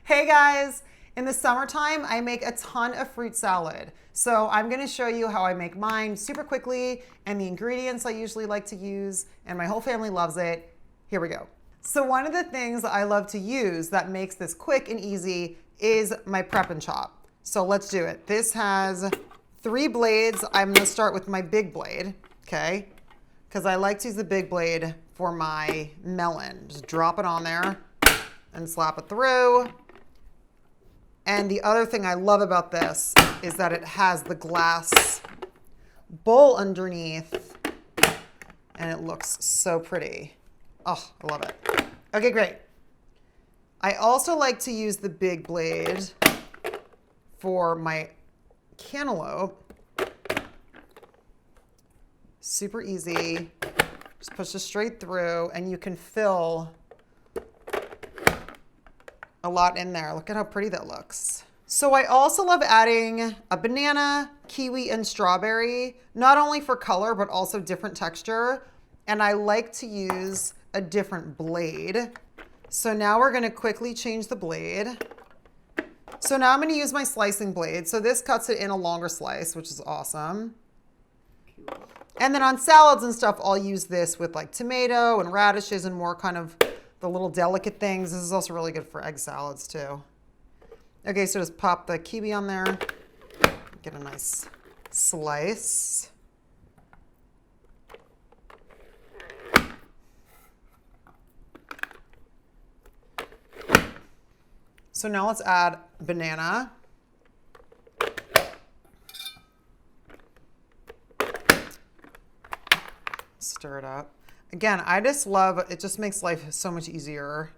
Hey guys, in the summertime, I make a ton of fruit salad. So I'm gonna show you how I make mine super quickly and the ingredients I usually like to use, and my whole family loves it. Here we go. So one of the things I love to use that makes this quick and easy is my Prepon chop. So let's do it. This has 3 blades. I'm gonna start with my big blade, okay? Because I like to use the big blade for my melon. Just drop it on there and slap it through. And the other thing I love about this is that it has the glass bowl underneath and it looks so pretty. Oh, I love it. Okay, great. I also like to use the big blade for my cantaloupe. Super easy. Just push it straight through and you can fill a lot in there. Look at how pretty that looks. So I also love adding a banana, kiwi, and strawberry, not only for color, but also different texture. And I like to use a different blade. So now we're gonna quickly change the blade. So now I'm gonna use my slicing blade. So this cuts it in a longer slice, which is awesome. And then on salads and stuff, I'll use this with like tomato and radishes and more kind of the little delicate things. This is also really good for egg salads too. Okay, so just pop the kiwi on there. Get a nice slice. So now let's add banana. Stir it up. Again, I just love, it just makes life so much easier.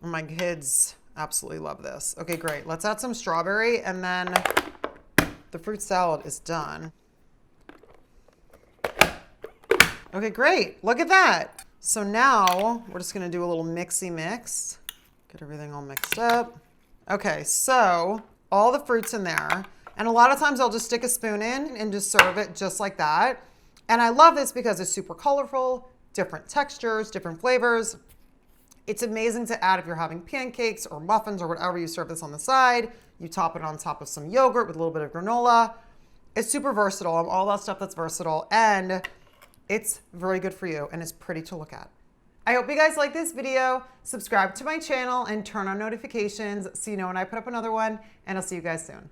And my kids absolutely love this. Okay, great. Let's add some strawberry and then the fruit salad is done. Okay, great. Look at that. So now we're just gonna do a little mixy mix. Get everything all mixed up. Okay, so all the fruits in there. And a lot of times I'll just stick a spoon in and just serve it just like that. And I love this because it's super colorful, different textures, different flavors. It's amazing to add if you're having pancakes or muffins or whatever. You serve this on the side. You top it on top of some yogurt with a little bit of granola. It's super versatile. All that stuff that's versatile. And it's very good for you. And it's pretty to look at. I hope you guys like this video. Subscribe to my channel and turn on notifications so you know when I put up another one. And I'll see you guys soon.